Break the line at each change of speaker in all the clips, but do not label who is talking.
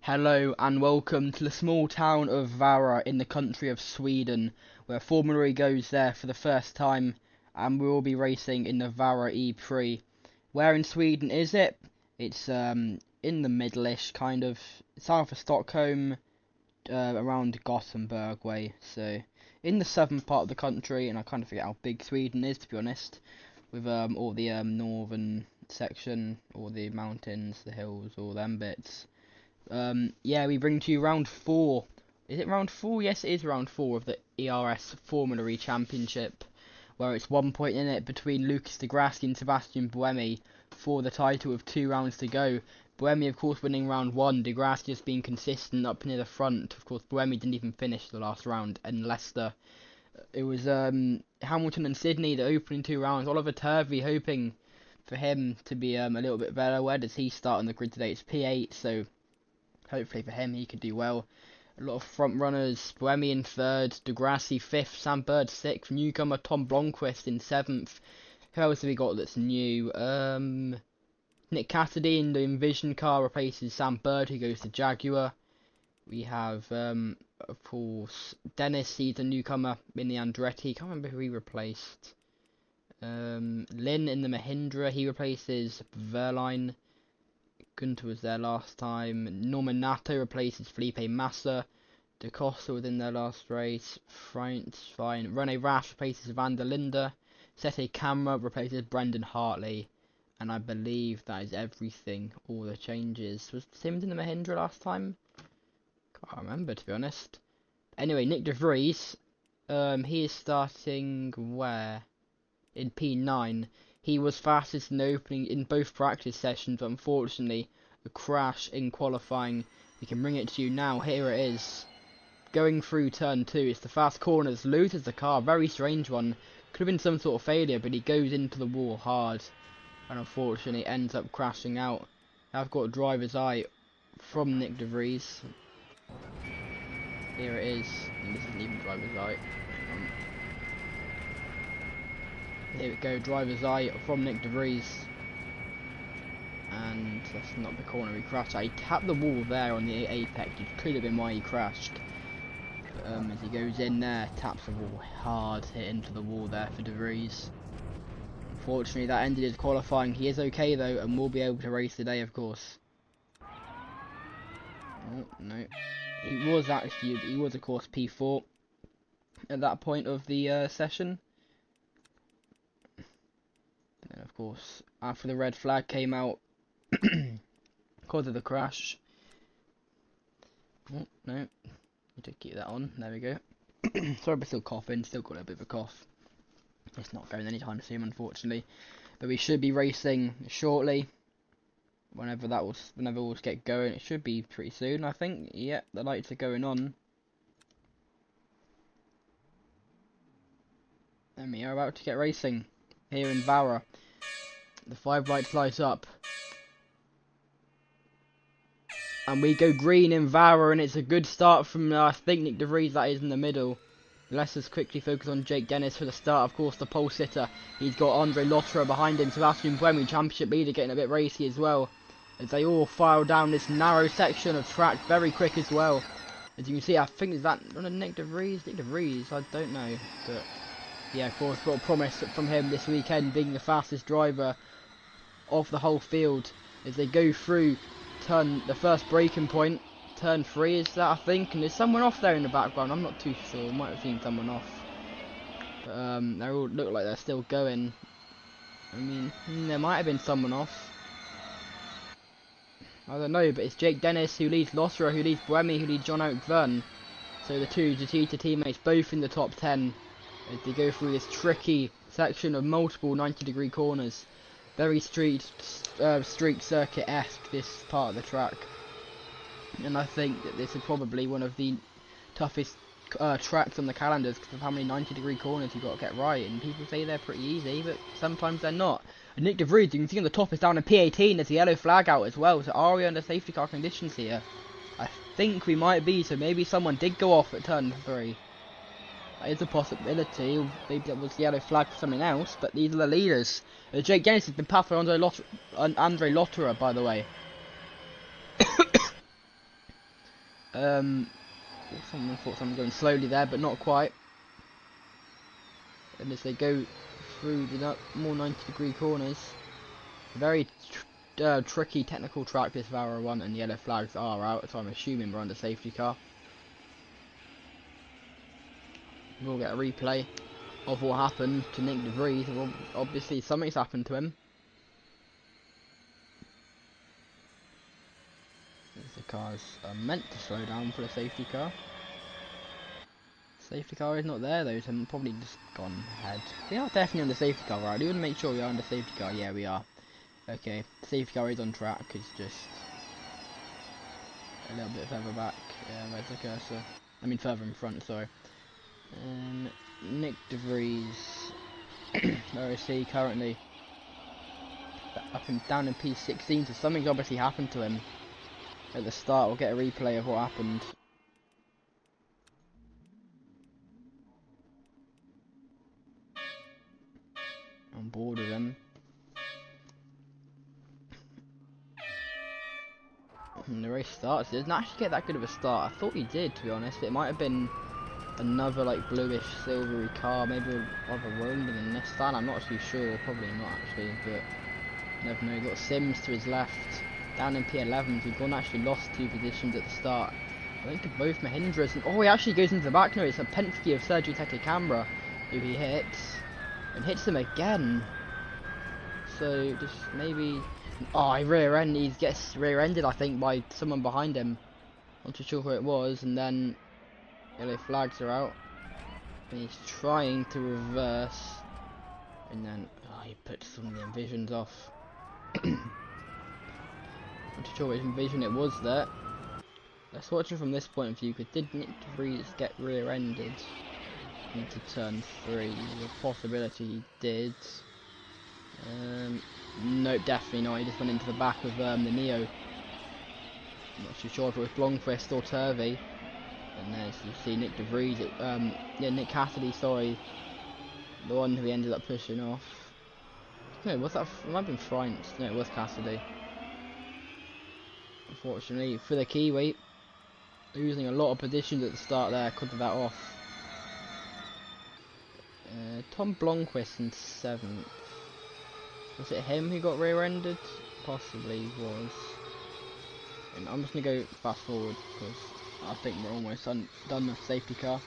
Hello and welcome to the small town of Vara in the country of Sweden, where Formula E goes there for the first time, and we will be racing in the Vara ePrix. Where in Sweden is it? It's in the middle-ish, kind of south of Stockholm, around Gothenburg way. So in the southern part of the country, and I kind of forget how big Sweden is, to be honest, with all the northern section, all the mountains, the hills, all them bits. Yeah, we bring to you round 4. Is it round 4? Yes, it is round 4 of the ERS Formula E Championship, where it's 1 point in it between Lucas de Grassi and Sebastian Buemi for the title with 2 rounds to go. Buemi, of course, winning round 1. De Grassi just being consistent up near the front. Of course, Buemi didn't even finish the last round in Leicester. It was Hamilton and Sydney, the opening 2 rounds. Oliver Turvey hoping for him to be a little bit better. Where does he start on the grid today? It's P8, so hopefully for him, he could do well. A lot of front runners. Buemi in 3rd, De Grassi 5th, Sam Bird 6th, newcomer Tom Blomqvist in 7th. Who else have we got that's new? Nick Cassidy in the Envision car replaces Sam Bird, who goes to Jaguar. We have, of course, Dennis, he's a newcomer in the Andretti. Can't remember who he replaced. Lynn in the Mahindra, he replaces Verline. Gunter was there last time. Norman Nato replaces Felipe Massa. Da Costa was in their last race. France, fine. Rene Rash replaces Van der Linde. Sete Camera replaces Brendan Hartley. And I believe that is everything. All the changes. Was Simmons in the Mahindra last time? Can't remember, to be honest. Anyway, Nick De Vries. He is starting where? In P9. He was fastest in the opening in both practice sessions, but unfortunately, a crash in qualifying. We can bring it to you now. Here it is. Going through turn 2. It's the fast corners. Loses the car. Very strange one. Could have been some sort of failure, but he goes into the wall hard. And unfortunately, ends up crashing out. I've got a driver's eye from Nick De Vries. Here it is. And this isn't even driver's eye. Here we go, driver's eye from Nick De Vries. And that's not the corner he crashed at. He tapped the wall there on the apex, which could have been why he crashed. But as he goes in there, taps the wall hard, hit into the wall there for De Vries. Unfortunately, that ended his qualifying. He is okay though, and will be able to race today, of course. Oh, no. He was of course P4 at that point of the session. And of course, after the red flag came out because of the crash. Oh, no. Need to keep that on. There we go. Sorry, but still coughing. Still got a bit of a cough. It's not going anytime soon, unfortunately. But we should be racing shortly. Whenever we'll get going. It should be pretty soon, I think. Yep, the lights are going on. And we are about to get racing here in Vara. The 5 lights light up. And we go green in Vara, and it's a good start from, I think, Nick De Vries, that is in the middle. Let's just quickly focus on Jake Dennis for the start. Of course, the pole sitter. He's got Andre Lotterer behind him. Sebastian Buemi, championship leader, getting a bit racy as well. As they all file down this narrow section of track, very quick as well. As you can see, I think is that Nick De Vries? Nick De Vries, I don't know. But yeah, of course, got a promise from him this weekend, being the fastest driver of the whole field. As they go through the first braking point, turn 3 is that, I think, and there's someone off there in the background. I'm not too sure. Might have seen someone off, but they all look like they're still going. I mean, there might have been someone off. I don't know, but it's Jake Dennis who leads Lotterer, who leads Buemi, who leads John Oakvern. So the two Jatita teammates both in the top 10 as they go through this tricky section of multiple 90-degree corners. Very street circuit-esque, this part of the track. And I think that this is probably one of the toughest tracks on the calendars because of how many 90-degree corners you've got to get right. And people say they're pretty easy, but sometimes they're not. And Nick De Vries, you can see on the top, is down in P18. There's a yellow flag out as well. So are we under safety car conditions here? I think we might be. So maybe someone did go off at turn 3. That is a possibility. Maybe that was the yellow flag for something else. But these are the leaders. Jake Dennis has been passed by Andre Lotterer, by the way. Someone thought someone was going slowly there, but not quite. And as they go through the more 90-degree corners, very tricky technical track this Vara one, and yellow flags are out, so I'm assuming we're under safety car. We'll get a replay of what happened to Nick De Vries. Well, obviously something's happened to him. The cars are meant to slow down for the safety car. Safety car is not there though, so I'm probably just gone ahead. We are definitely on the safety car, right? I do want to make sure we are on the safety car. Yeah, we are. Okay, safety car is on track. It's just a little bit further back. Where's the cursor? I mean further in front, sorry. Nick De Vries, where is he currently? Up and down in P16, so something's obviously happened to him at the start. We'll get a replay of what happened. On board with him. And the race starts. It doesn't actually get that good of a start. I thought he did, to be honest. It might have been another like bluish silvery car, maybe rather rolling than this time. I'm not too sure, probably not actually, but never know. Got Sims to his left, down in P11. We've gone actually lost 2 positions at the start. I think both Mahindras, and oh, he actually goes into the back now. It's a Penske of Sergio Tecacambra who he hits, and hits him again. So just maybe, oh, he gets rear-ended, I think, by someone behind him. Not too sure who it was, and then yellow flags are out, and he's trying to reverse, and then he puts some of the Envisions off. Not too sure which Envision it was there. Let's watch it from this point of view, because did Nick De Vries get rear-ended into turn 3? The possibility he did. Nope, definitely not. He just went into the back of the Neo. I'm not too sure if it was Blomqvist or Turvey. And there's, you see Nick De Vries, yeah, Nick Cassidy, sorry, the one who he ended up pushing off. No, was that? It might have been France. No, it was Cassidy. Unfortunately, for the Kiwi, losing a lot of positions at the start there, cut that off. Tom Blomqvist in 7th. Was it him who got rear-ended? Possibly was. And I'm just gonna go fast forward because I think we're almost done with the safety car.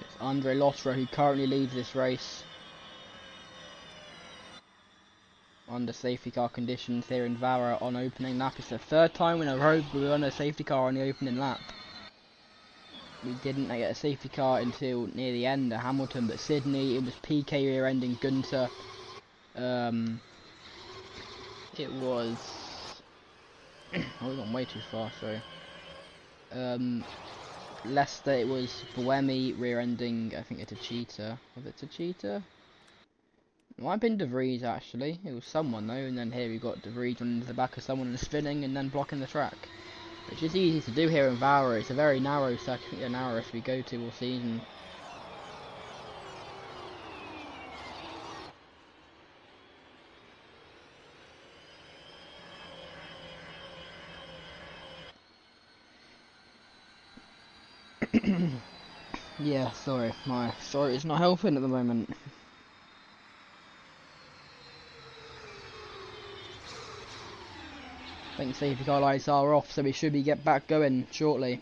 It's Andre Lotterer who currently leads this race under safety car conditions here in Vara on opening lap. It's the 3rd time in a row we were on a safety car on the opening lap. We didn't get a safety car until near the end at Hamilton, but Sydney, it was PK rear-ending Gunter. It was... oh, we've gone way too far, sorry. Leicester, it was Buemi rear-ending, I think it's a Cheetah. Was it a Cheetah? It might have been De Vries actually. It was someone though, and then here we got De Vries running into the back of someone and spinning and then blocking the track. Which is easy to do here in Vara. It's a very narrow circuit, the narrowest we go to all season. Yeah, sorry, my throat is not helping at the moment. I think safety car lights are off, so we should be get back going shortly.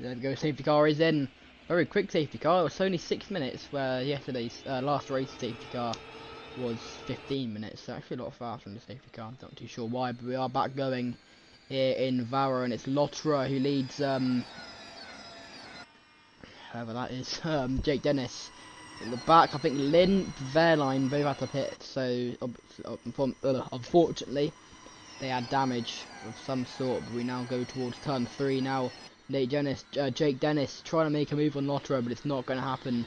There we go, safety car is in. Very quick safety car. It was only 6 minutes, where yesterday's last race safety car was 15 minutes. So actually a lot faster than the safety car. I'm not too sure why, but we are back going here in Vara, and it's Lotterer who leads whoever that is, Jake Dennis. In the back, I think Lynn, Verline both had to pit, so unfortunately they had damage of some sort, but we now go towards turn 3 now. Jake Dennis trying to make a move on Lotterer, but it's not going to happen,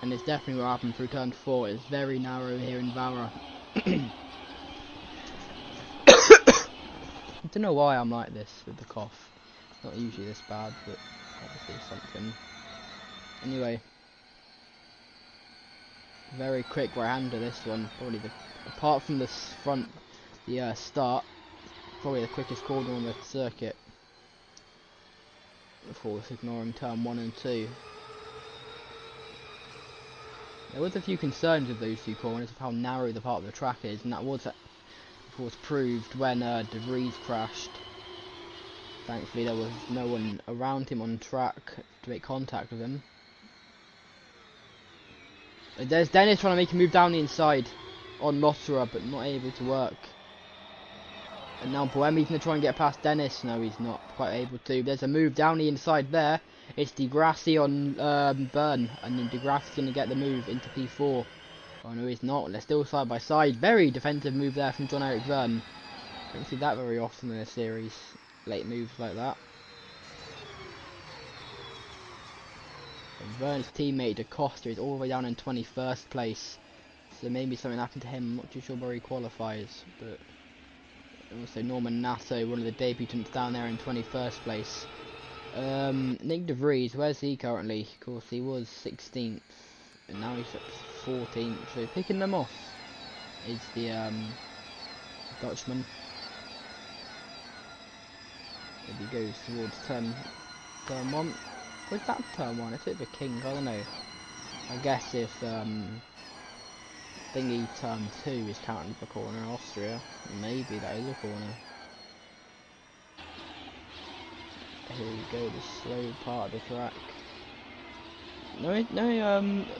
and it's definitely what happened through turn 4. It's very narrow here in Vara. I don't know why I'm like this with the cough. It's not usually this bad, but obviously something. Anyway, very quick right-hander this one. Probably apart from the front, the start, probably the quickest corner on the circuit. Of course, ignoring turn 1 and 2. There was a few concerns with those two corners of how narrow the part of the track is, and that was, of course, proved when De Vries crashed. Thankfully, there was no one around him on track to make contact with him. There's Dennis trying to make a move down the inside on Lotterer, but not able to work. And now Buemi's going to try and get past Dennis. No, he's not quite able to. There's a move down the inside there. It's Degrassi on Byrne, and then Degrassi's going to get the move into P4. Oh no, he's not. They're still side by side. Very defensive move there from John-Eric Byrne. Don't see that very often in a series. Late moves like that. And Byrne's teammate De Costa is all the way down in 21st place. So maybe something happened to him. I'm not too sure where he qualifies, but also Norman Nasso, one of the debutants down there in 21st place. Nick De Vries, where's he currently? Of course, he was 16th, and now he's at 14th. So picking them off is the Dutchman. Maybe goes towards turn 1. Where's that turn 1? Is it the King? I don't know. I guess if thingy turn 2 is counting for corner Austria, maybe that is a corner. Here we go, the slow part of the track.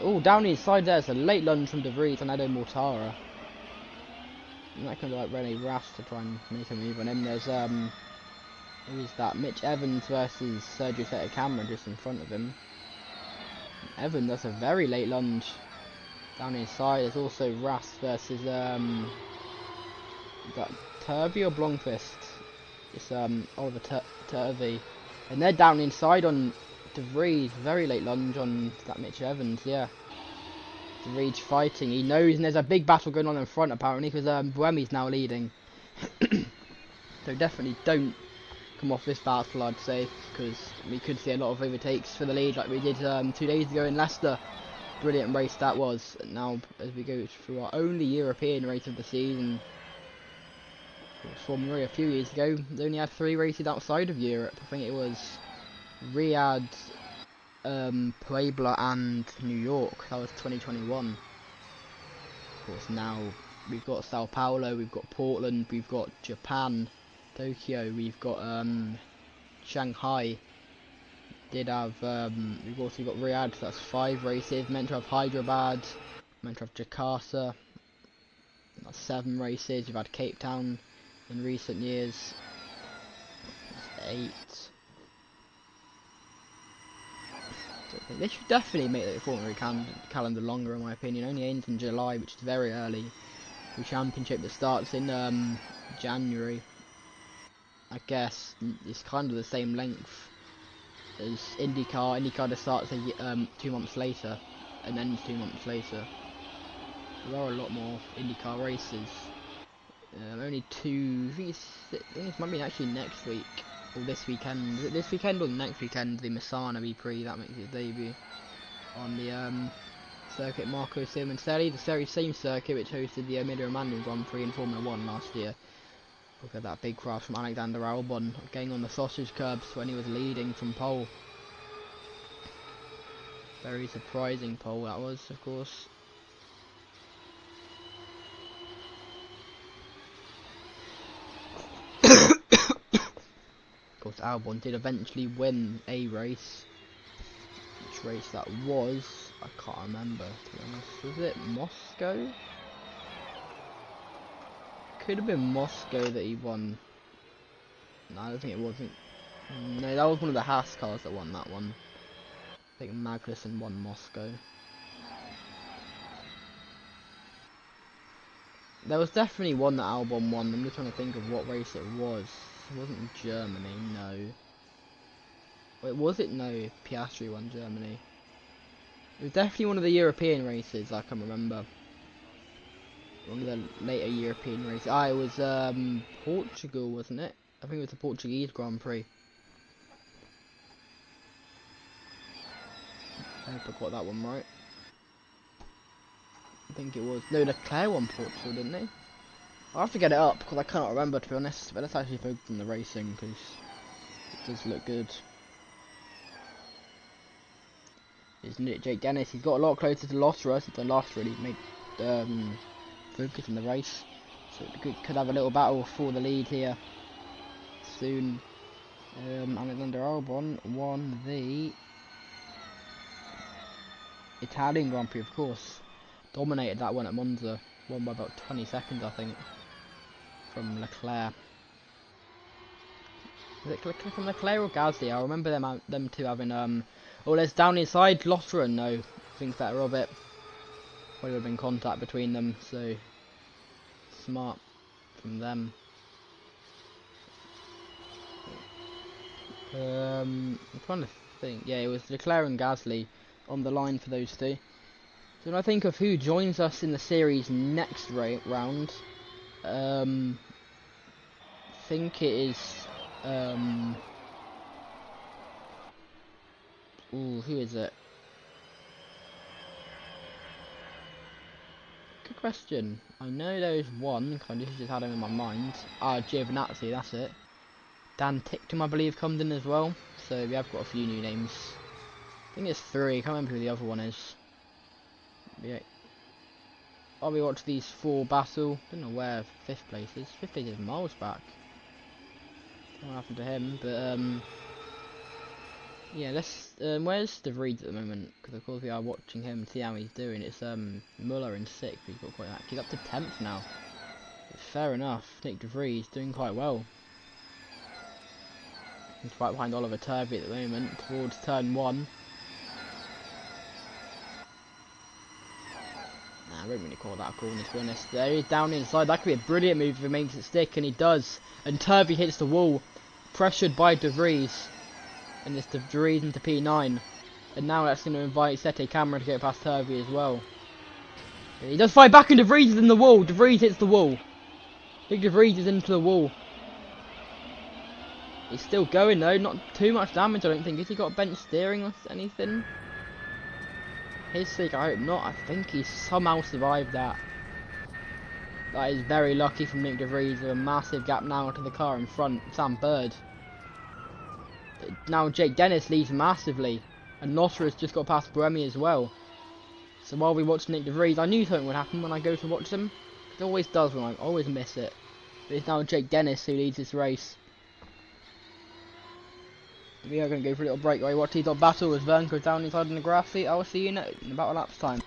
Oh, down the inside there's a late lunge from De Vries on Edo Mortara. And that can be like Rene Rast to try and make a move on him. There's who's that? Mitch Evans versus Sergio Seta-Camera just in front of him. Evans does a very late lunge down the inside. There's also Rast versus is that Turvey or Blomqvist? It's Oliver Turvey. And they're down inside on De Vries. Very late lunge on that Mitch Evans, yeah. De Vries fighting. He knows, and there's a big battle going on in front apparently, because Buemi's now leading. So definitely don't come off this battle, I'd say, because we could see a lot of overtakes for the lead like we did 2 days ago in Leicester. Brilliant race that was. And now as we go through our only European race of the season, Formula E a few years ago, they only had 3 races outside of Europe. I think it was Riyadh, Puebla and New York. That was 2021. Of course now we've got Sao Paulo, we've got Portland, we've got Japan, Tokyo, we've got Shanghai. We've also got Riyadh, so that's 5 races. Meant to have Hyderabad, meant to have Jakarta. That's 7 races. We've had Cape Town in recent years. That's 8. So they should definitely make the Formula E calendar longer, in my opinion. Only ends in July, which is very early. The championship that starts in January, I guess, it's kind of the same length as IndyCar. IndyCar just starts 2 months later and ends 2 months later. There are a lot more IndyCar races. Only 2. I think this might be actually next week or this weekend. Is it this weekend or next weekend? The Misano ePrix that makes its debut on the circuit Marco Simoncelli, the same circuit which hosted the Emilia-Romagna Grand Prix in Formula 1 last year. Look at that big crash from Alexander Albon, getting on the sausage curbs when he was leading from pole. Very surprising pole that was, of course. Of course, Albon did eventually win a race. Which race that was, I can't remember, to be honest. Was it Moscow? Could have been Moscow that he won. No, I don't think it wasn't. No, that was one of the Haas cars that won that one. I think Magnussen won Moscow. There was definitely one that Albon won. I'm just trying to think of what race it was. It wasn't Germany, no. Wait, was it? No, Piastri won Germany. It was definitely one of the European races, I can remember. One of the later European races. Ah, it was Portugal, wasn't it? I think it was the Portuguese Grand Prix. I hope I got that one right. I think it was. No, Leclerc won Portugal, didn't they? I'll have to get it up because I cannot remember, to be honest. But let's actually focus on the racing because it does look good. Isn't it, Jake Dennis? He's got a lot closer to Lotterer since the last really made focus on the race. So it could have a little battle for the lead here soon. Alexander Albon won the Italian Grand Prix, of course. Dominated that one at Monza. Won by about 20 seconds, I think, from Leclerc. Was it from Leclerc or Gasly? I remember them two having oh, there's down inside Lotterer. No, think better of it. Probably would have been contact between them, so smart from them. I'm trying to think. Yeah, it was Leclerc and Gasly on the line for those two. So when I think of who joins us in the series next round, I think it is ooh, who is it? Good question. I know there is one, because I just had him in my mind. Giovinazzi, that's it. Dan Ticktum, I believe, comes in as well. So we have got a few new names. I think it's 3, I can't remember who the other one is. Yeah. I'll be watching these 4 battle. Don't know where 5th place is. 5th place is miles back. What happened to him? But yeah, let's. Where's De Vries at the moment? Because of course we are watching him, see how he's doing. It's Muller in 6th. He's got quite. He's up to 10th now. But fair enough. Nick De Vries doing quite well. He's right behind Oliver Turvey at the moment, towards turn 1. Nah, I won't really call that a corner, to be honest. There he's down inside. That could be a brilliant move if he makes it stick, and he does. And Turvey hits the wall, pressured by De Vries. And it's De Vries into P9. And now that's going to invite Sete Cameron to get past Turvey as well. And he does fight back, and De Vries is in the wall. De Vries hits the wall. Big De Vries is into the wall. He's still going though, not too much damage I don't think. Has he got bench steering or anything? His sake, I hope not. I think he somehow survived that. That is very lucky from Nick De Vries with a massive gap now to the car in front, Sam Bird. Now Jake Dennis leads massively, and Lotterer has just got past Buemi as well. So while we watch Nick De Vries, I knew something would happen when I go to watch them. It always does when I always miss it. But it's now Jake Dennis who leads this race. We are going to go for a little break while we watch T-Dot battle as Vern goes down inside in the grass seat. I will see you in about a lap's time.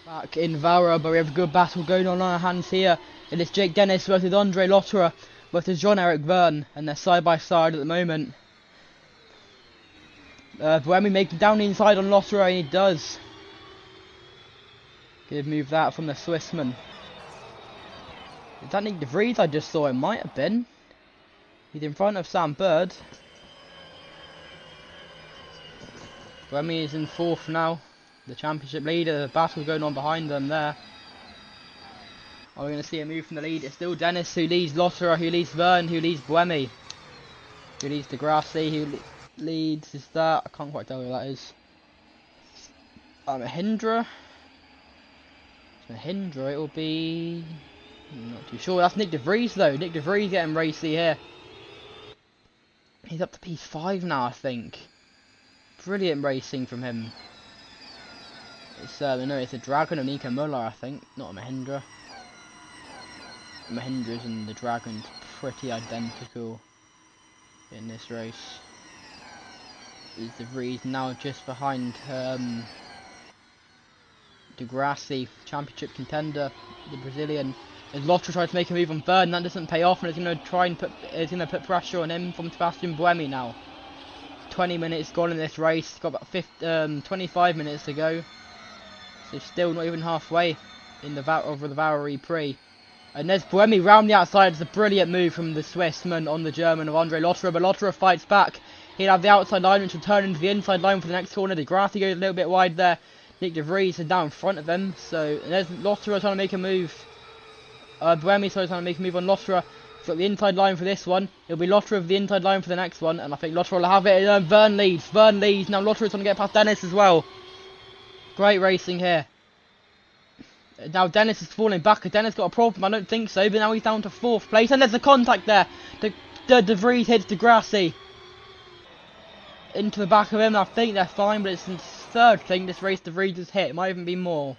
Back in Vara, but we have a good battle going on our hands here. It is Jake Dennis versus Andre Lotterer versus Jean-Eric Verne, and they're side by side at the moment. Buemi making down the inside on Lotterer, and he does. Good move that from the Swissman. Is that Nick De Vries I just saw? It might have been. He's in front of Sam Bird. Buemi is in fourth now. The championship leader, the battle going on behind them there. Are we going to see a move from the lead? It's still Dennis who leads Lotterer, who leads Verne, who leads Buemi, who leads Degrassi, who leads, is that? I can't quite tell who that is. Mahindra. Mahindra, it will be... I'm not too sure. That's Nick De Vries though. Nick De Vries getting racy here. He's up to P5 now, I think. Brilliant racing from him. It's no, it's a Dragon of Nico Muller, I think, not a Mahindra. Mahindras and the Dragons pretty identical in this race. Is De Vries now just behind Degrassi, championship contender, the Brazilian. As Lotterer tries to make a move on Verne, that doesn't pay off, and it's going to try and put pressure on him from Sebastian Buemi now. 20 minutes gone in this race. Got about 25 minutes to go. So still not even halfway in the Vara ePrix. And there's Buemi round the outside. It's a brilliant move from the Swissman on the German of Andre Lotterer, but Lotterer fights back. He'll have the outside line, which will turn into the inside line for the next corner. Degrassi goes a little bit wide there. Nick De Vries is down in front of him. So there's Lotterer trying to make a move. Buemi trying to make a move on Lotterer. He's got the inside line for this one. It'll be Lotterer with the inside line for the next one, and I think Lotterer will have it. And Verne leads. Verne leads. Now Lotterer's trying to get past Dennis as well. Great racing here. Now Dennis is falling back. Dennis got a problem? I don't think so, but now he's down to fourth place. And there's a contact there. De Vries hits Degrassi into the back of him. I think they're fine, but it's the third thing this race De Vries has hit. It might even be more.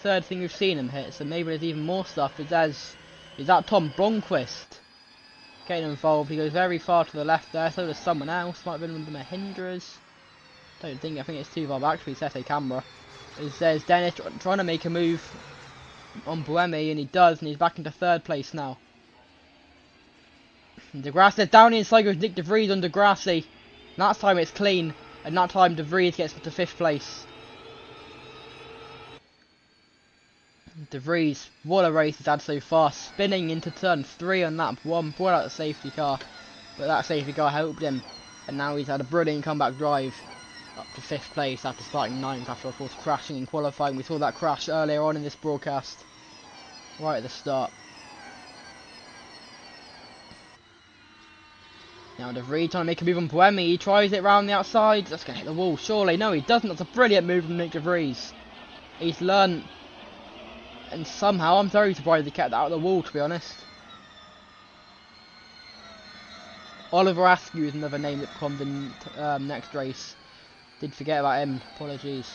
Third thing we've seen him hit, so maybe there's even more stuff. Is that Tom Blomqvist getting involved? He goes very far to the left there, so there's someone else. Might have been one of the Mahindras. I think it's too far back to set a camera. There's Dennis trying to make a move on Buemi, and he does, and he's back into third place now. Degrassi down inside goes Nick De Vries on Degrassi. That time it's clean, and that time De Vries gets to fifth place. De Vries, what a race he's had so far, spinning into turn 3 on that one, brought out the safety car, but that safety car helped him, and now he's had a brilliant comeback drive up to 5th place after starting 9th after of course crashing in qualifying. We saw that crash earlier on in this broadcast, right at the start. Now De Vries trying to make a move on Buemi, he tries it round the outside, that's going to hit the wall, surely, no he doesn't, that's a brilliant move from Nick De Vries. He's learned. And somehow, I'm very surprised he kept that out of the wall, to be honest. Oliver Askew is another name that comes in next race. Did forget about him, apologies.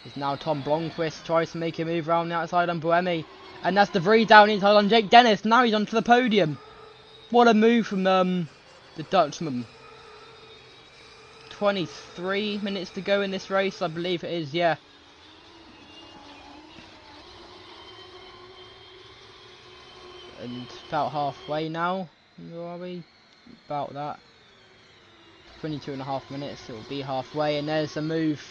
It's now Tom Blomqvist, tries to make a move around the outside on Buemi. And that's De Vries down inside on Jake Dennis, now he's onto the podium. What a move from the Dutchman. 23 minutes to go in this race, I believe it is, yeah. And about halfway now, where are we? About that. 22.5 minutes, it will be halfway, and there's a move.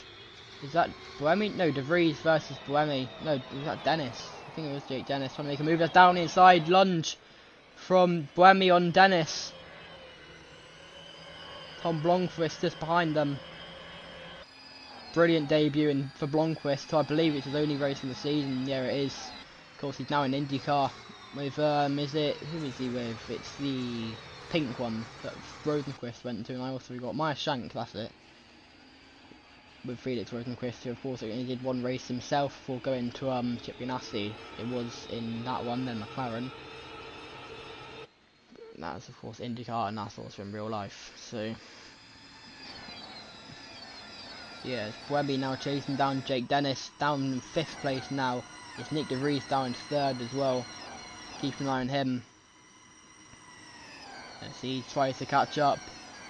Is that Buemi? No, De Vries versus Buemi. No, was that Dennis? I think it was Jake Dennis trying to make a move. That's down inside, lunge from Buemi on Dennis. Tom Blomqvist just behind them. Brilliant debut for Blomqvist, so I believe it's his only race of the season. Yeah, it is. Of course, he's now in IndyCar. With, who is he with? It's the pink one that Rosenqvist went to, and I also got Meyer Shank, that's it. With Felix Rosenqvist, who of course only did one race himself before going to Chip Ganassi. It was in that one, then McLaren. That's of course IndyCar, and that's also in real life, so... Yeah, it's Buemi now chasing down Jake Dennis, down in 5th place now. It's Nick De Vries down in 3rd as well. Keep an eye on him. As he tries to catch up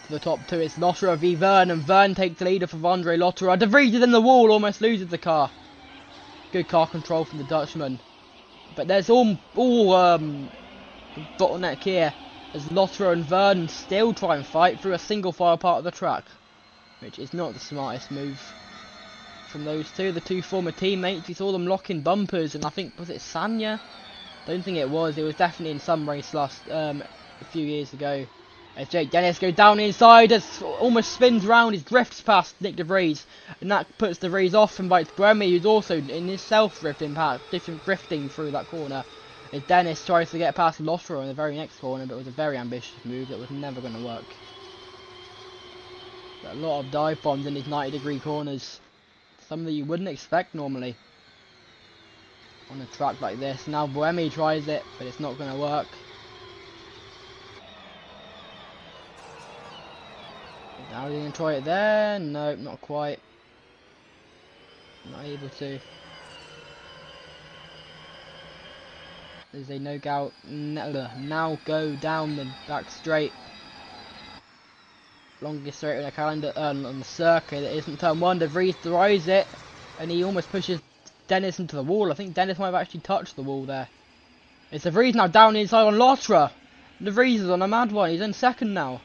to the top 2. It's Lotterer v Verne, and Verne takes the lead off of Andre Lotterer. De Vries is in the wall, almost loses the car. Good car control from the Dutchman. But there's all bottleneck here as Lotterer and Vernon still try and fight through a single file part of the track, which is not the smartest move from those two. The two former teammates, you saw them locking bumpers, and I think, was it Sanya? Don't think it was definitely in some race last a few years ago. As Jake Dennis goes down inside, as almost spins round, he drifts past Nick De Vries, and that puts De Vries off and bites Buemi, who's also in himself drifting through that corner. As Dennis tries to get past Lotterer in the very next corner, but it was a very ambitious move that was never going to work. But a lot of dive bombs in these 90-degree corners, something that you wouldn't expect normally on a track like this. Now Buemi tries it, but it's not going to work. Now he's going to try it there. No, not quite. Not able to. As they now go down the back straight. Longest straight on the calendar, on the circuit. It isn't turn 1. De Vries drives it, and he almost pushes Dennis into the wall. I think Dennis might have actually touched the wall there. It's De Vries now down inside on Lotterer. De Vries is on a mad one. He's in second now.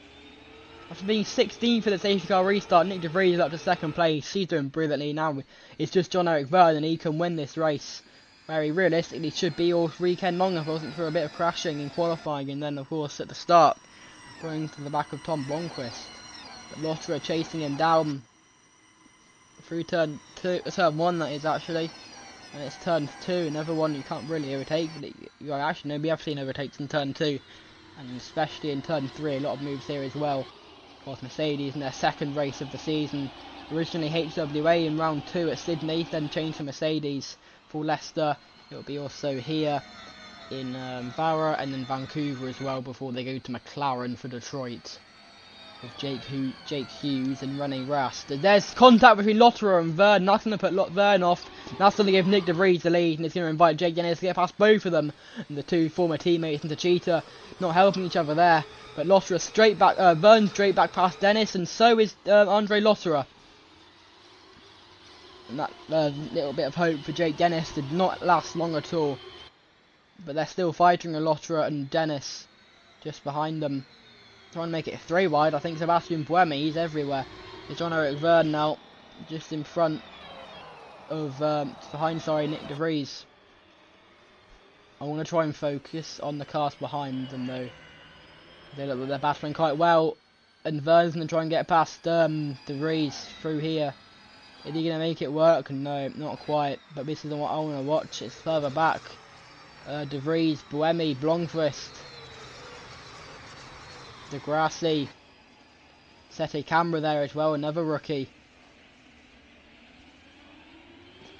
After being 16th for the safety car restart, Nick De Vries is up to second place. He's doing brilliantly now. It's just John-Eric Vernon, and he can win this race, where he realistically should be all weekend long if it wasn't for a bit of crashing in qualifying, and then of course at the start going to the back of Tom Blomqvist. But Lotterer chasing him down through turn 1, that is actually, and it's turn 2, another one you can't really overtake, but we have seen overtakes in turn 2, and especially in turn 3, a lot of moves here as well. Of course, Mercedes in their second race of the season, originally HWA in round 2 at Sydney, then changed to Mercedes for Leicester. It will be also here in Vara and then Vancouver as well before they go to McLaren for Detroit with Jake Hughes and René Rast. There's contact between Lotterer and Vernon. That's going to put Vernon off. That's going to give Nick De Vries the lead, and it's going to invite Jake Dennis to get past both of them. And the two former teammates into Cheetah not helping each other there. But Lotterer straight back, Vernon straight back past Dennis, and so is Andre Lotterer. And that little bit of hope for Jake Dennis did not last long at all. But they're still fighting a Lotterer and Dennis just behind them. Trying to make it 3 wide. I think Sebastian Buemi, he's everywhere. It's John-Eric Vernon now, just in front of, Nick De Vries. I want to try and focus on the cars behind them though. They look like they're battling quite well. And Vernon's going to try and get past De Vries through here. Is he going to make it work? No, not quite. But this is what I want to watch. It's further back. De Vries, Buemi, Blomqvist, Degrassi, Sete Camera there as well, another rookie.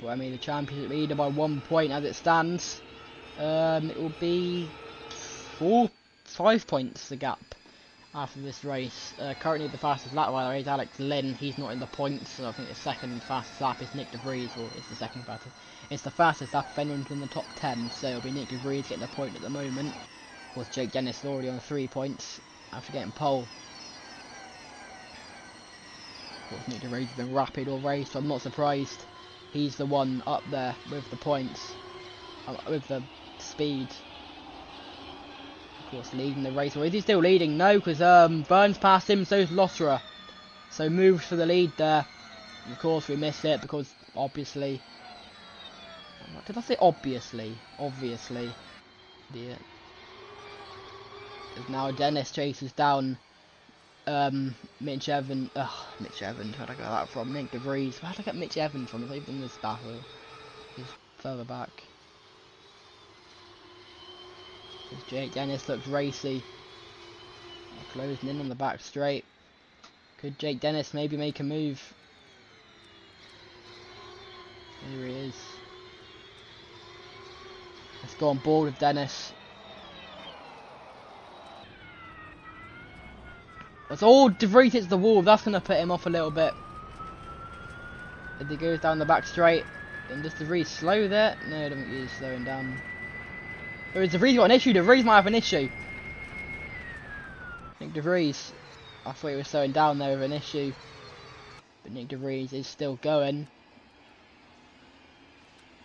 Buemi the championship leader by 1 point as it stands. It will be 5 points the gap after this race. Currently the fastest lap rider is Alex Lynn. He's not in the points, so I think the second fastest lap is Nick De Vries, or it's the second fastest. It's the fastest lap if anyone's in the top 10, so it'll be Nick De Vries getting the point at the moment. Of course, Jake Dennis is already on 3 points after getting pole. Of course, Nick De Vries has been rapid all race, so I'm not surprised he's the one up there with the points, with the speed. Of course, leading the race. Or is he still leading? No, because Burns passed him, so's Lotterer. So moves for the lead there. And of course, we missed it because obviously. Did I say obviously? Obviously. Yeah. As now Dennis chases down Mitch Evans. Mitch Evans. Where'd I get that from? Nick De Vries. Where'd I get Mitch Evans from? It's even in this battle. He's further back. As Jake Dennis looks racy. Closing in on the back straight. Could Jake Dennis maybe make a move? Here he is. Let's go on board with Dennis. That's all. De Vries hits the wall. That's going to put him off a little bit. As he goes down the back straight. And does De Vries slow there? No, I don't think he's slowing down. Or has De Vries got an issue? De Vries might have an issue. Nick De Vries. I thought he was slowing down there with an issue. But Nick De Vries is still going.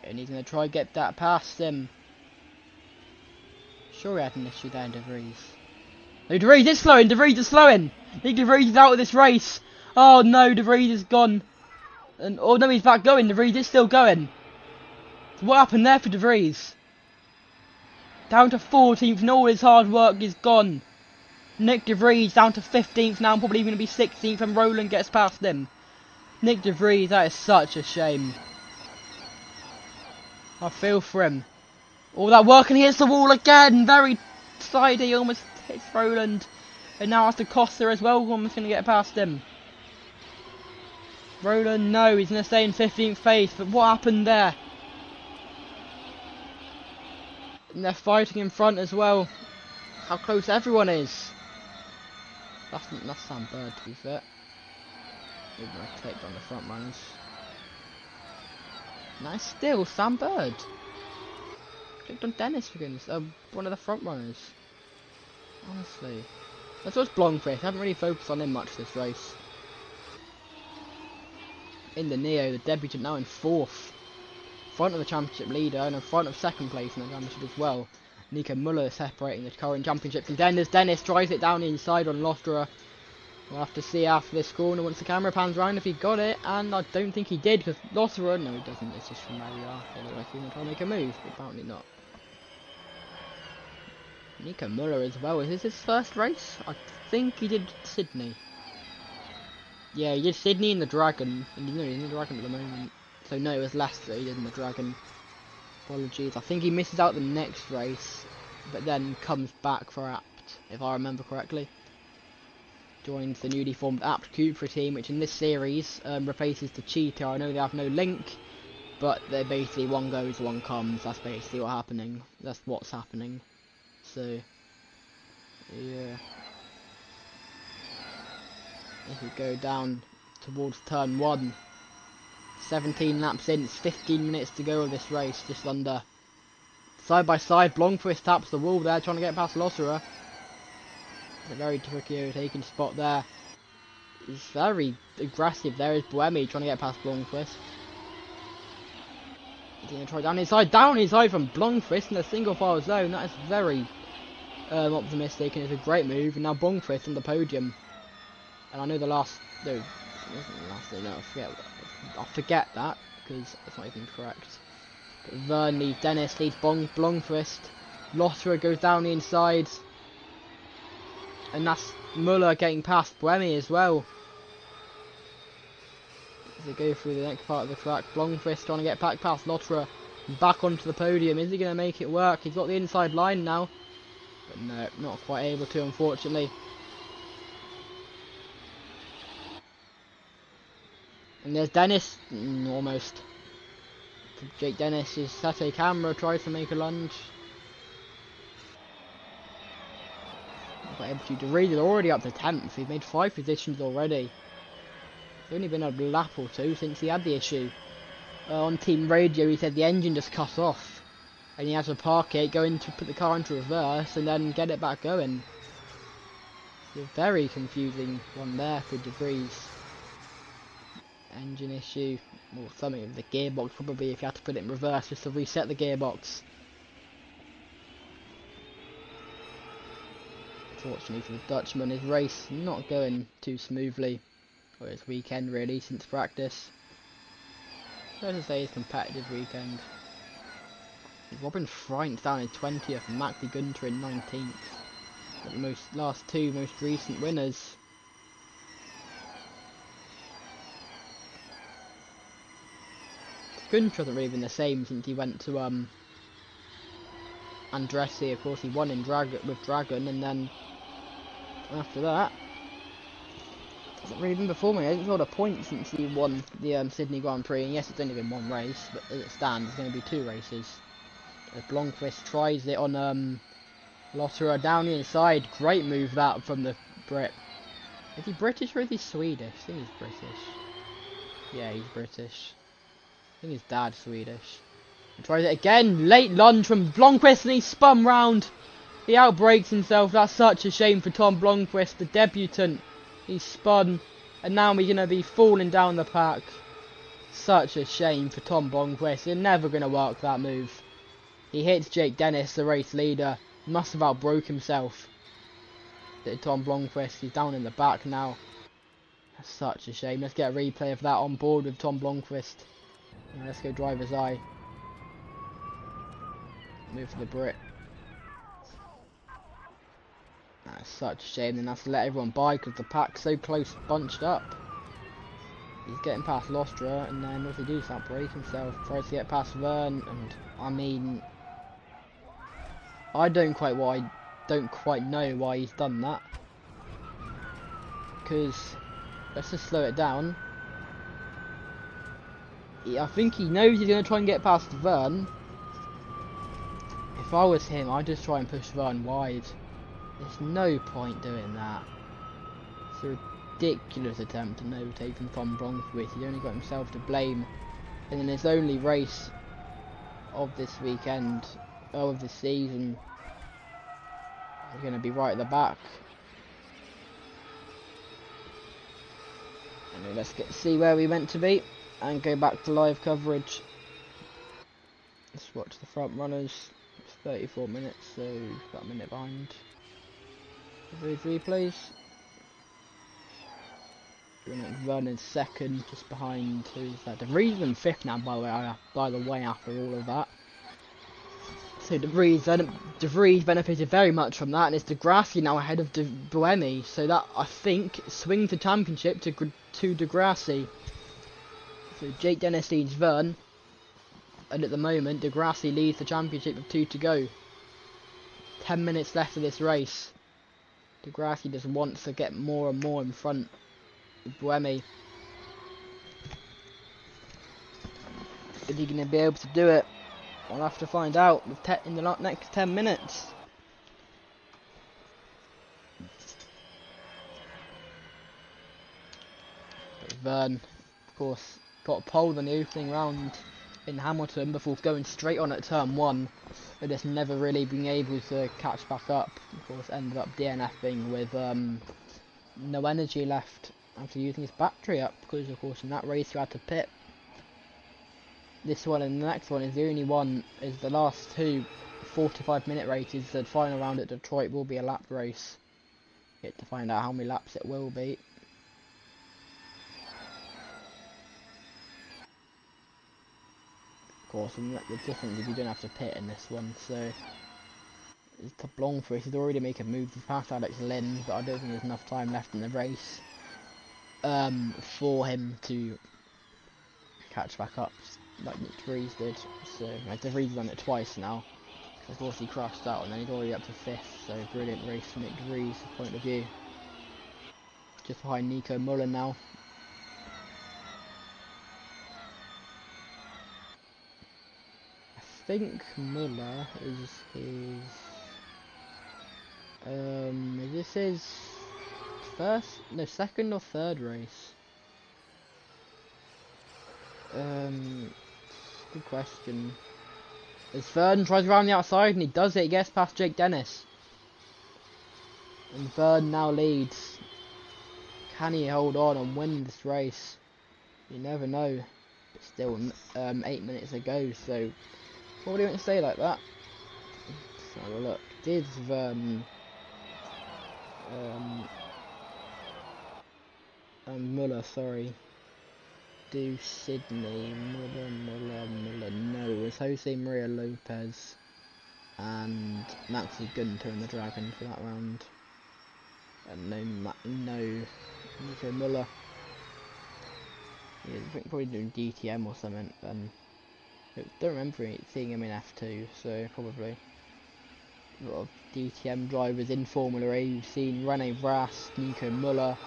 And he's going to try and get that past him. Sure he had an issue there in De Vries. No, De Vries is slowing! De Vries is slowing! Nick De Vries is out of this race! Oh no, De Vries is gone. And oh no, he's back going. De Vries is still going. So what happened there for De Vries? Down to 14th and all his hard work is gone. Nick De Vries down to 15th now, probably going to be 16th, and Roland gets past him. Nick De Vries, that is such a shame. I feel for him. All that work, and he hits the wall again. Very sidey, almost hits Roland. And now after Costa as well, almost going to get past him. Roland, no, he's going to stay in 15th place, but what happened there? And they're fighting in front as well. How close everyone is. That's Sam Bird, to be fair. Even though I taped on the front runners. Nice still, Sam Bird. Clicked on Dennis for goodness. One of the front runners. Honestly. That's what's Blomqvist. I haven't really focused on him much this race. In the Neo, the debutant now in 4th. Front of the championship leader and in front of 2nd place in the championship as well. Nico Muller separating the current championship from Dennis. Dennis drives it down the inside on Lostra. We'll have to see after this corner once the camera pans around if he got it, and I don't think he did because Lostra, no he doesn't, it's just from where we are. Although I think he's trying to make a move, but apparently not. Nico Muller as well, is this his first race? I think he did Sydney. Yeah, he did Sydney in the Dragon, and he's in the Dragon at the moment. So no, it was Leicester he did in the Dragon. Apologies, I think he misses out the next race, but then comes back for Apt, if I remember correctly. Joins the newly formed Apt Cupra team, which in this series replaces the Cheetah. I know they have no link, but they're basically one goes, one comes. That's basically what's happening. That's what's happening. So, yeah. If we go down towards turn 1, 17 laps in, it's 15 minutes to go of this race, just under. Side by side, Blomqvist taps the wall there, trying to get past Losserer. It's a very tricky overtaking spot there. It's very aggressive. There is Buemi trying to get past Blomqvist. He's going to try down inside from Blomqvist in a single file zone. That is very optimistic and it's a great move. And now Blomqvist on the podium. And I know the last, no, I forget that because it's not even correct. But Vern leads Dennis, leads Blomqvist. Losserer goes down the inside. And that's Muller getting past Buemi as well. As they go through the next part of the track, Blomqvist trying to get back past Lotterer. Back onto the podium. Is he going to make it work? He's got the inside line now. But no, not quite able to, unfortunately. And there's Dennis. Almost. Jake Dennis is Sete Camera, tries to make a lunge. Not able to. De Vries is already up to 10th. He's made 5 positions already. It's only been a lap or 2 since he had the issue. On team radio he said the engine just cut off. And he had to park it, go in to put the car into reverse and then get it back going. It's a very confusing one there for De Vries. Engine issue. Or something with the gearbox probably if you had to put it in reverse just to reset the gearbox. Unfortunately for the Dutchman, his race not going too smoothly. Or his weekend really, since practice. Fair to say his competitive weekend. Robin Freint's down in 20th and Maxi Gunter in 19th. But the last two most recent winners. Gunter hasn't really been the same since he went to Andretti. Of course he won in with Dragon, and then after that hasn't really been performing. He hasn't got a point since he won the Sydney Grand Prix, and yes, it's only been one race, but as it stands it's going to be 2 races. As Blomqvist tries it on Lotterer down the inside. Great move that from the Brit. Is he British or is he Swedish? I think he's British. Yeah, he's British. I think his dad's Swedish. He tries it again. Late lunge from Blomqvist and he spun round. He outbrakes himself. That's such a shame for Tom Blomqvist, the debutant. He spun and now we're going to be falling down the pack. Such a shame for Tom Blomqvist. You're never going to work that move. He hits Jake Dennis, the race leader. Must have outbroke himself. Tom Blomqvist, he's down in the back now. That's such a shame. Let's get a replay of that on board with Tom Blomqvist. Yeah, let's go driver's eye. Move for the Brit. That's such a shame. Then that's to let everyone by because the pack's so close, bunched up. He's getting past Lostra, and then what does he do? Start break himself. Tries to get past Vern, and I mean, I don't quite know why he's done that. Because let's just slow it down. I think he knows he's going to try and get past Vern. If I was him, I'd just try and push Vern wide. There's no point doing that. It's a ridiculous attempt to overtake from Tom Blomqvist. He only got himself to blame. And in his only race of this weekend, of this season, he's going to be right at the back. Anyway, let's see where we meant to be and go back to live coverage. Let's watch the front runners. It's 34 minutes, so about a minute behind. Those replays. Vernon's second, just behind. Who's that? De Vries in fifth now, by the way, after all of that. So De Vries benefited very much from that, and it's Degrassi now ahead of Buemi. So that, I think, swings the championship to Degrassi. So Jake Dennis leads Vern, and at the moment Degrassi leads the championship with 2 to go. 10 minutes left of this race. Degrassi just wants to get more and more in front of Buemi. Is he going to be able to do it? We'll have to find out in the next 10 minutes. But Vern, of course, got a pole in the opening round in Hamilton before going straight on at turn 1. But just never really being able to catch back up. Of course, ended up DNFing with no energy left after using his battery up, because of course in that race you had to pit. This one and the next one is the only one, is the last two 45-minute races. The final round at Detroit will be a lap race. Get to find out how many laps it will be. Of course, and the difference is you don't have to pit in this one, so it's to Blomqvist. He's already making moves past Alex Lynn, but I don't think there's enough time left in the race for him to catch back up like Nick De Vries did. So De Vries has done it twice now. Of course he crashed out and then he's already up to 5th, so brilliant race from Nick De Vries' point of view. Just behind Nico Muller now. I think Muller is his is this his second or third race? Good question. As Vern tries around the outside and he does it, he gets past Jake Dennis. And Vern now leads. Can he hold on and win this race? You never know. But still 8 minutes ago, so what do you want to say like that? Let's have a look. Did Vern Muller, sorry, do Sydney? Muller, no, it was Jose Maria Lopez and Maxi Gunter in the Dragon for that round. And no Nico Muller. Yeah, I think probably doing DTM or something. I don't remember seeing him in F2, so probably a lot of DTM drivers in Formula E. We've seen Rene Rast, Nico Muller,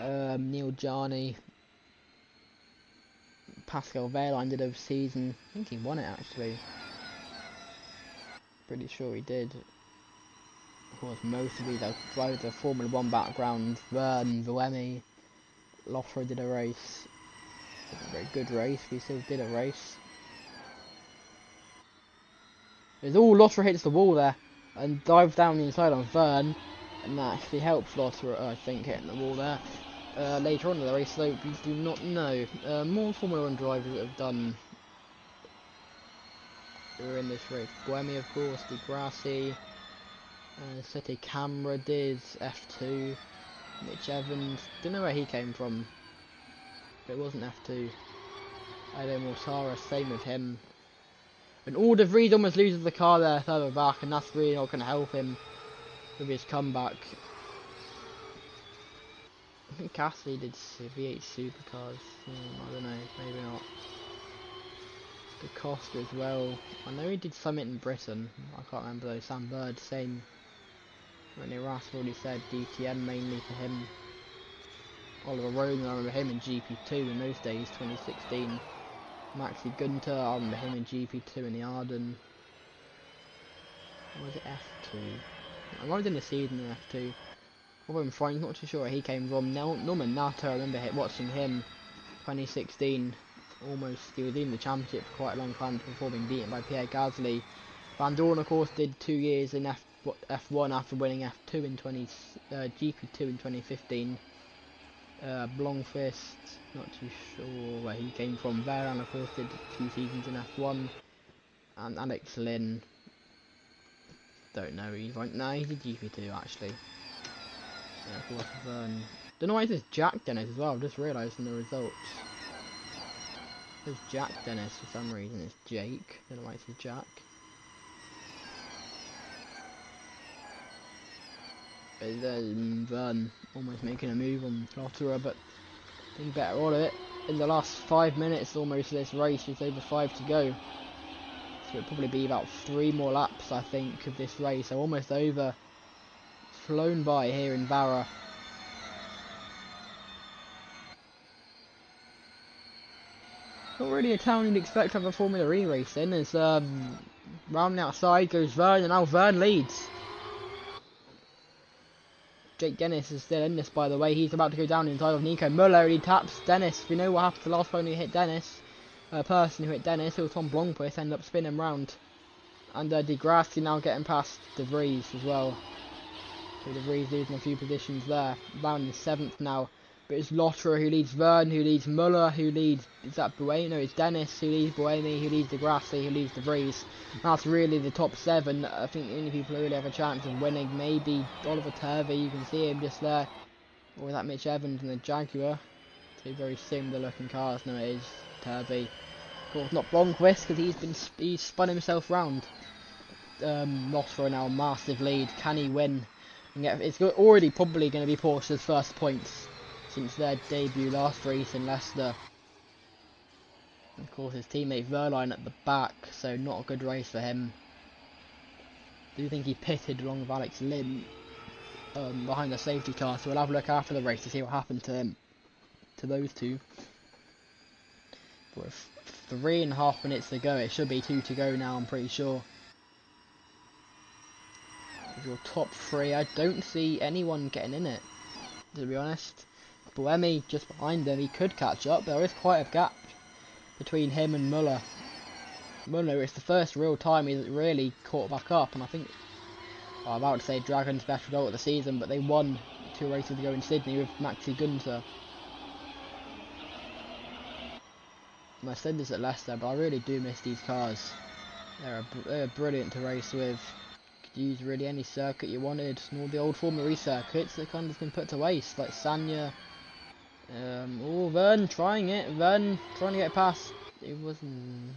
Neil Jarni, Pascal Wehrlein did over season. I think he won it actually. Pretty sure he did. Of course, most of these are drivers of Formula 1 background. Vern, Buemi, Loeffler did a race. A very good race, we still did a race. There's all Loeffler hits the wall there and dives down the inside on Vern, and that actually helps Loeffler, I think, hitting the wall there. later on in the race, though we do not know. More Formula 1 drivers that have done who are in this race. Buemi, of course, Di Grassi, Sete Camera did F2. Mitch Evans, don't know where he came from, but it wasn't F2. Edo Mortara, same with him. And all De Vries almost loses the car there further back, and that's really not going to help him with his comeback. I think Cassidy did V8 supercars. I don't know, maybe not. Da Costa as well. I know he did something in Britain. I can't remember though. Sam Bird, same. Rennie Rass already said DTM mainly for him. Oliver Roden, I remember him in GP2 in those days, 2016. Maxi Gunter, I remember him in GP2 in the Arden. Or was it F2? I might have done the season in F2. Robin Frank, not too sure where he came from. Norman Nato, I remember watching him 2016. Almost, he was in the championship for quite a long time before being beaten by Pierre Gasly. Van Dorn, of course, did 2 years in F1 after winning F2 in GP2 in 2015. Blomqvist, not too sure where he came from. Vara, of course, did a few seasons in F1. And Alex Lynn, don't know either. No, he did GP2 actually. Yeah, of course, Vern. Don't know why it says Jack Dennis as well. I've just realised from the results. It says Jack Dennis for some reason. It's Jake. Don't know why it says Jack. Vern almost making a move on Lotterer, but being better all of it. In the last 5 minutes almost of this race, it's over 5 to go. So it'll probably be about 3 more laps, I think, of this race. So almost over. It's flown by here in Vara. Not really a town you'd expect to have a Formula E race in. As round the outside goes Vern, and now Vern leads. Jake Dennis is still in this, by the way. He's about to go down inside of Nico Muller. He taps Dennis. We know what happened to the last one who hit Dennis. Person who hit Dennis, it was Tom Blomqvist, ended up spinning round. And Di Grassi now getting past De Vries as well. So De Vries losing a few positions there. Down in 7th now. But it's Lotterer who leads Vern, who leads Muller, who leads, is that Buemi? No, it's Dennis who leads Buemi, who leads Di Grassi, who leads De Vries. That's really the top 7. I think the only people who really have a chance of winning, maybe Oliver Turvey, you can see him just there. Or that Mitch Evans and the Jaguar. Two very similar looking cars. No, it is Turvey. Of course, not Blomqvist, because he's spun himself round. Lotterer now, massive lead. Can he win? And it's already probably going to be Porsche's first points since their debut last race in Leicester. And of course, his teammate Verline at the back, so not a good race for him. I do think he pitted along with Alex Lynn behind the safety car, so we'll have a look after the race to see what happened to him, to those two. But with 3.5 minutes to go, it should be 2 to go now, I'm pretty sure. With your top 3, I don't see anyone getting in it, to be honest. Buemi just behind them, he could catch up, but there is quite a gap between him and Muller. Muller, it's the first real time he's really caught back up, and I think, I'm about to say Dragon's best result of the season, but they won 2 races ago in Sydney with Maxi Gunter. And I said this at Leicester, but I really do miss these cars. They're brilliant to race with. Could use really any circuit you wanted, and all the old Formula E circuits that kind of been put to waste, like Sanya. Vern trying it. Vern trying to get past. It was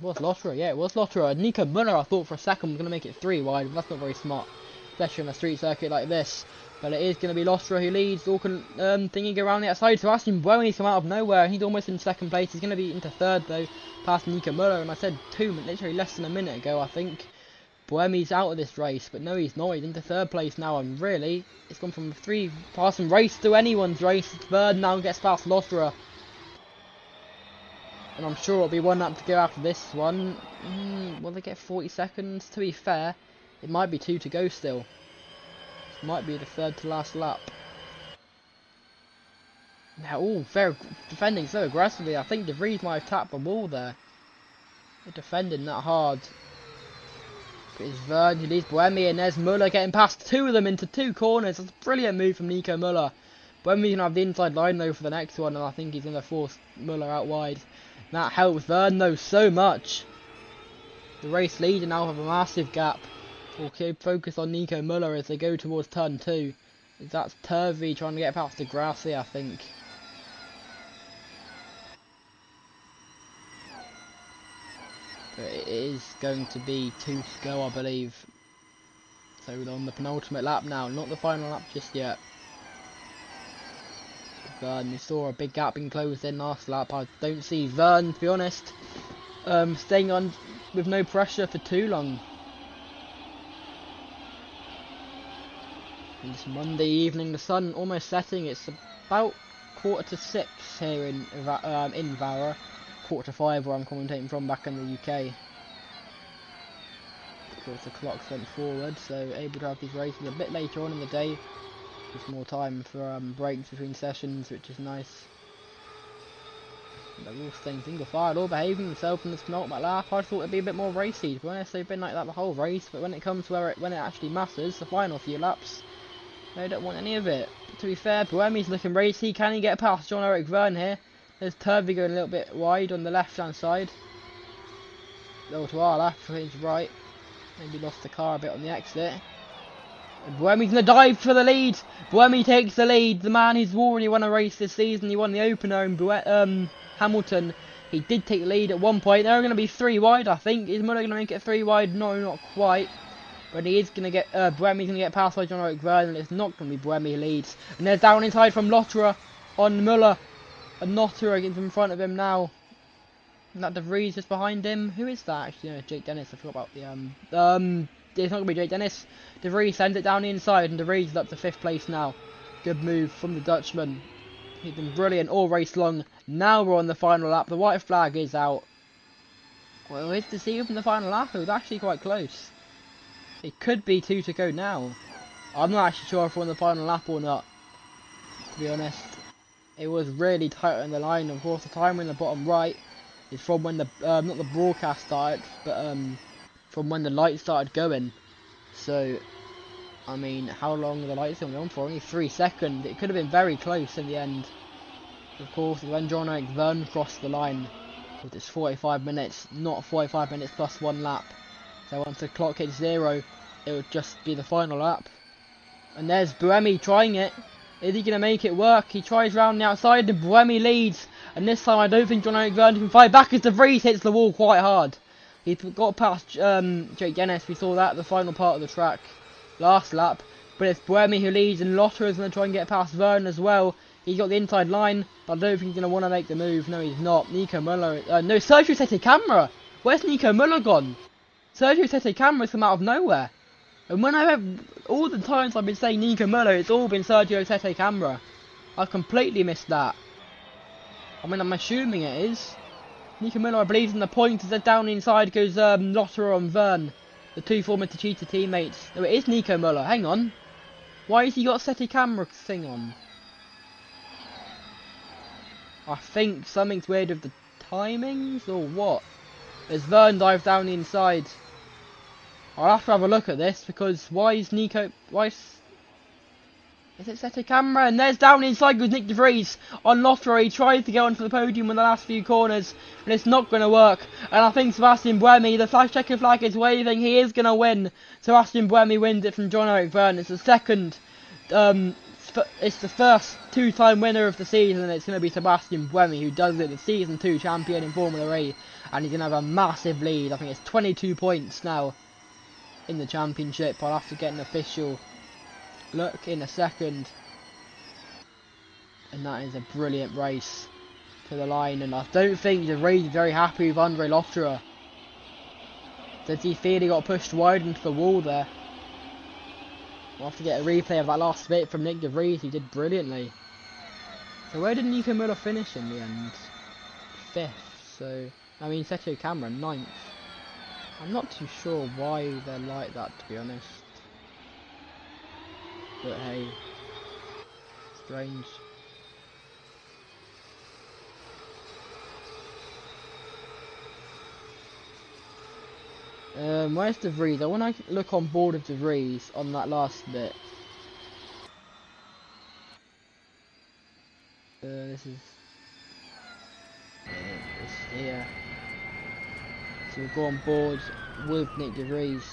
Lotterer. Yeah, it was Lotterer. Nico Muller, I thought for a second was going to make it 3 wide, but that's not very smart, especially on a street circuit like this. But it is going to be Lotterer who leads. Thingy go around the outside. So Sebastian Buemi's come out of nowhere. He's almost in 2nd place. He's going to be into 3rd though, past Nico Muller. And I said literally less than a minute ago, I think Buemi's out of this race, but no, he's not. He's into 3rd place now, and really, it's gone from 3 passing race to anyone's race. Bird now gets past Lotterer, and I'm sure it'll be 1 lap to go after this one. Will they get 40 seconds? To be fair, it might be 2 to go still. This might be the 3rd to last lap. Now, they're defending so aggressively. I think De Vries might have tapped the wall there. They're defending that hard. It's Vern who leads Buemi, and there's Muller getting past 2 of them into 2 corners. That's a brilliant move from Nico Muller. Buemi's going to have the inside line though for the next one, and I think he's going to force Muller out wide. And that helps Verne though so much. The race leader now have a massive gap. Okay, focus on Nico Muller as they go towards turn 2. That's Turvey trying to get past the Grassi, I think. But it is going to be 2 to go, I believe. So we're on the penultimate lap now, not the final lap just yet. Verne, we saw a big gap being closed in last lap. I don't see Verne, to be honest, staying on with no pressure for too long. It's Monday evening, the sun almost setting. It's about 5:45 here in Vara. 5:45 where I'm commentating from back in the UK. Of course the clock's went forward, so able to have these races a bit later on in the day. Gives more time for breaks between sessions, which is nice. They're all staying single file, all behaving themselves in this penultimate lap. I thought it'd be a bit more racy. To be honest, they've been like that the whole race, but when it comes to when it actually matters, the final few laps, they don't want any of it. But to be fair, Buemi's looking racy. Can he get past Jean-Eric Verne here? There's Turvey going a little bit wide on the left-hand side. Oh, to our left, to his right. Maybe lost the car a bit on the exit. And Buemi's going to dive for the lead. Buemi takes the lead. The man who's already won a race this season. He won the opener in Hamilton. He did take the lead at one point. They're going to be 3 wide, I think. Is Muller going to make it 3 wide? No, not quite. But he is going to get, Buemi's going to get past by Jean-Eric Verne, and it's not going to be Buemi who leads. And they're down inside from Lotterer on Muller. And Lotterer gets in front of him now. And that De Vries just behind him. Who is that? Actually, no, Jake Dennis. I forgot about the, it's not going to be Jake Dennis. De Vries sends it down the inside, and De Vries is up to 5th place now. Good move from the Dutchman. He's been brilliant all race long. Now we're on the final lap. The white flag is out. Well, it's deceived from the final lap. It was actually quite close. It could be 2 to go now. I'm not actually sure if we're on the final lap or not, to be honest. It was really tight on the line. Of course, the timer in the bottom right is from when the, not the broadcast started, but from when the lights started going. So, I mean, how long are the lights going on for? Only 3 seconds. It could have been very close in the end. Of course, when Jean-Eric Verne crossed the line, with its 45 minutes, not 45 minutes plus 1 lap. So once the clock hits 0, it would just be the final lap. And there's Buemi trying it. Is he going to make it work? He tries round the outside and Buemi leads. And this time I don't think Jean-Eric Verne can fight back as De Vries hits the wall quite hard. He got past Jake Dennis. We saw that at the final part of the track last lap. But it's Buemi who leads, and Lotterer is going to try and get past Verne as well. He got the inside line, but I don't think he's going to want to make the move. No, he's not. Nico Muller. No, Sergio Sette Camera. Where's Nico Muller gone? Sergio Sette Camera's come out of nowhere. And when all the times I've been saying Nico Muller, it's all been Sergio Sette Camera. I've completely missed that. I mean, I'm assuming it is. Nico Muller, I believe, in the points. As down inside goes Lotterer and Verne, the 2 former Techeetah teammates. No, it is Nico Muller. Hang on. Why has he got Sette Camera thing on? I think something's weird with the timings, or what? As Verne dives down the inside. I'll have to have a look at this, because why is it Sette Camera? And there's down inside goes Nick De Vries on Lotterer. He tries to get onto the podium in the last few corners, and it's not going to work. And I think Sebastian Buemi, the checkered flag is waving, he is going to win. Sebastian Buemi wins it from Jean-Eric Verne. It's the second, it's the first 2-time winner of the season, and it's going to be Sebastian Buemi who does it, the Season 2 champion in Formula E. And he's going to have a massive lead. I think it's 22 points now in the championship. I'll have to get an official look in a second. And that is a brilliant race to the line, and I don't think the race is very happy with Andre Lotterer. Does he feel he got pushed wide into the wall there? We'll have to get a replay of that last bit from Nick De Vries. He did brilliantly. So where did Nico Muller finish in the end? 5th. So I mean, Sergio Camera 9th. I'm not too sure why they're like that, to be honest. But hey, strange. Where's De Vries? I want to look on board of De Vries on that last bit. This is it's here. So we'll go on board with Nick De Vries.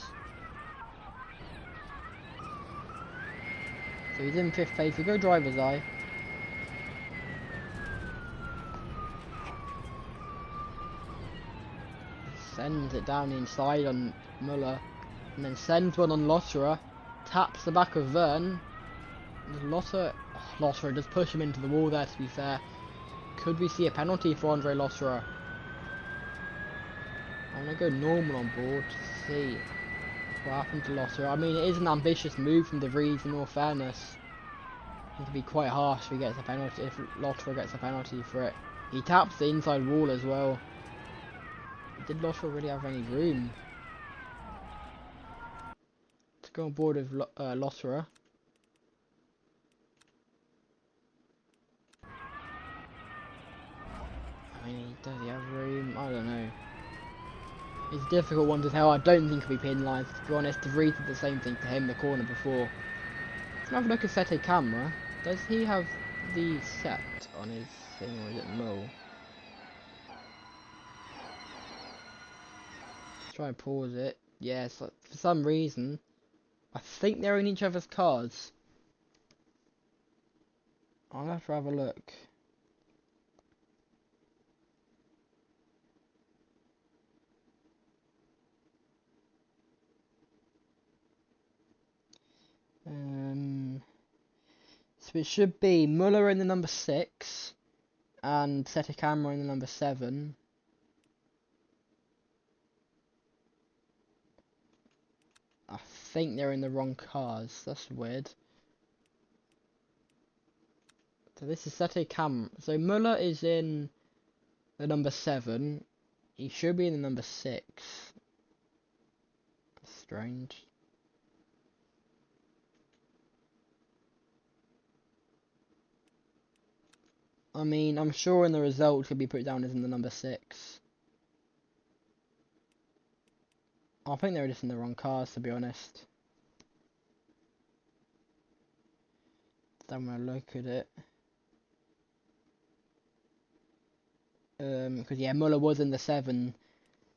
So he's in 5th place. We'll go driver's eye. Sends it down the inside on Muller. And then sends one on Lotterer. Taps the back of Vern. Lotterer does push him into the wall there, to be fair. Could we see a penalty for Andre Lotterer? I'm going to go normal on board to see what happened to Lotterer. I mean, it is an ambitious move from De Vries, in all fairness. It could be quite harsh if he gets a penalty, if Lotterer gets a penalty for it. He taps the inside wall as well. Did Lotterer really have any room? Let's go on board with Lotterer. I mean, does he have room? I don't know. It's a difficult one to tell. I don't think he'll be penalised, to be honest. De Vries did the same thing to him the corner before. Let's have a look at Sete Camera. Does he have the set on his thing, or is it null? Let's try and pause it. Yes, for some reason, I think they're in each other's cars. I'll have to have a look. So it should be Muller in the number 6 and Sete Camera in the number 7. I think they're in the wrong cars. That's weird. So this is Sete Camera. So Muller is in the number 7. He should be in the number 6. That's strange. I mean, I'm sure in the result he'll be put down as in the number 6. I think they were just in the wrong cars, to be honest. Then when I look at it. Because yeah, Muller was in the 7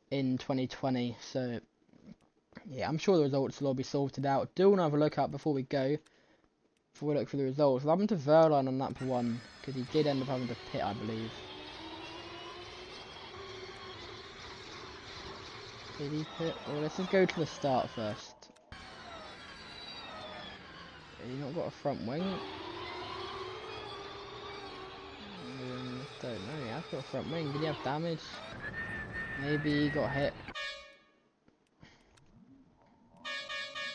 in 2020, so yeah, I'm sure the results will all be sorted out. Do want to have a look at before we go. Before we look for the results. What happened to Verline on lap 1? Because he did end up having to pit, I believe. Did he pit? Well, let's just go to the start first. He not got a front wing? Don't know, he has got a front wing. Did he have damage? Maybe he got hit.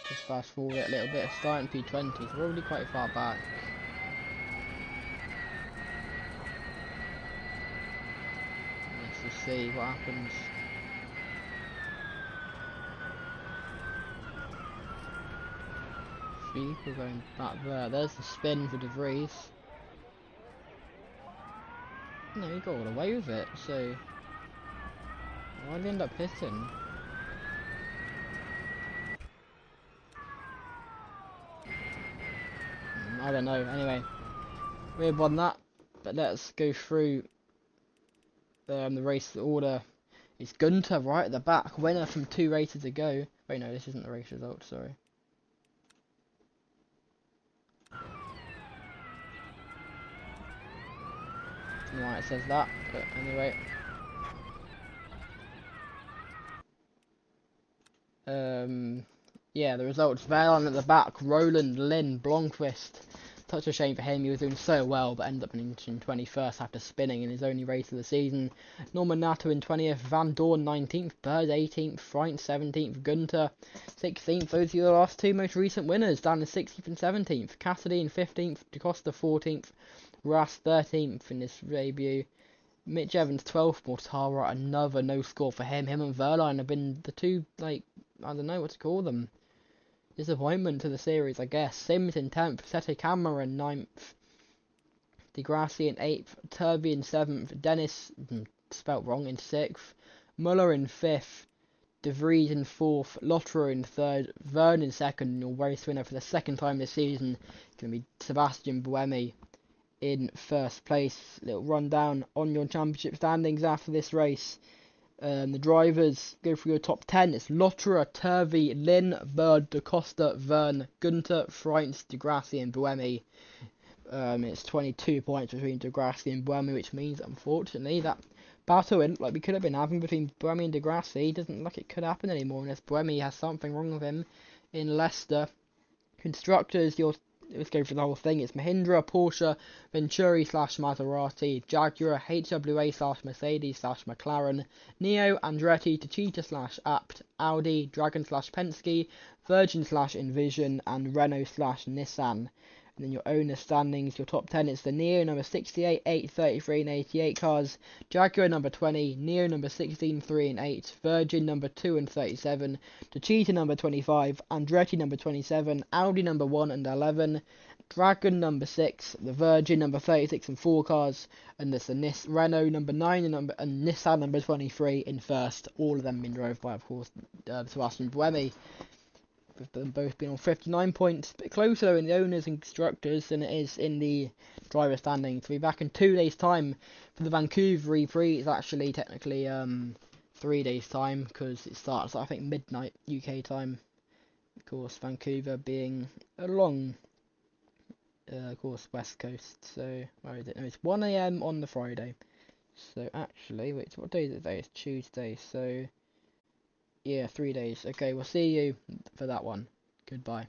Just fast forward it a little bit. Starting P20, so we're already quite far back. Let's just see what happens. We're going back there. There's the spin for De Vries. No, he got all away with it, so why did he end up pitting? I don't know. Anyway, we've won that, but let's go through the race order. It's Gunter right at the back, winner from 2 races ago. Wait, no, this isn't the race result, sorry. Right, it says that, but anyway. Yeah, the results. Verline at the back, Roland, Lynn, Blomqvist. Such a shame for him, he was doing so well, but ended up finishing 21st after spinning in his only race of the season. Norman Nato in 20th, Van Dorn 19th, Bird 18th, Freund 17th, Gunter 16th. Those are the last 2 most recent winners, down in 16th and 17th. Cassidy in 15th, DeCosta 14th, Ras 13th in his debut. Mitch Evans 12th, Mortara, another no score for him. Him and Verline have been the 2, like, I don't know what to call them. Disappointment to the series, I guess. Sims in 10th, Sete Camera in 9th, Degrassi in 8th, Turvey in 7th, Dennis, spelt wrong, in 6th, Muller in 5th, De Vries in 4th, Lotterer in 3rd, Vern in 2nd, and your race winner for the 2nd time this season is going to be Sebastian Buemi in first place. Little rundown on your championship standings after this race. The drivers go for your top 10. It's Lotterer, Turvey, Lynn, Bird, Da Costa, Verne, Gunter, Freins, Degrassi and Buemi. It's 22 points between Degrassi and Buemi, which means, unfortunately, that battle like we could have been having between Buemi and Degrassi doesn't look like it could happen anymore unless Buemi has something wrong with him in Leicester. Constructors, let's go through the whole thing. It's Mahindra, Porsche, Venturi / Maserati, Jaguar, HWA / Mercedes / McLaren, Neo, Andretti, Techeetah / Apt, Audi, Dragon / Penske, Virgin / Envision, and Renault / Nissan. And then your owner standings, your top 10, it's the Neo number 68, 8, 33 and 88 cars, Jaguar number 20, Neo number 16, 3 and 8, Virgin number 2 and 37, Techeetah number 25, Andretti number 27, Audi number 1 and 11, Dragon number 6, the Virgin number 36 and 4 cars, and there's the Renault number 9 and Nissan number 23 in first, all of them being drove by, of course, Sebastian Buemi. With them both being on 59 points, a bit closer in the owners and constructors than it is in the driver standings. We'll be back in 2 days' time for the Vancouver ePrix. It's actually technically 3 days' time because it starts I think midnight UK time. Of course, Vancouver being along, of course, West Coast. So where is it? No, it's 1 AM on the Friday. So actually, wait, what day is it today? It's Tuesday. So yeah, 3 days. Okay, we'll see you for that one. Goodbye.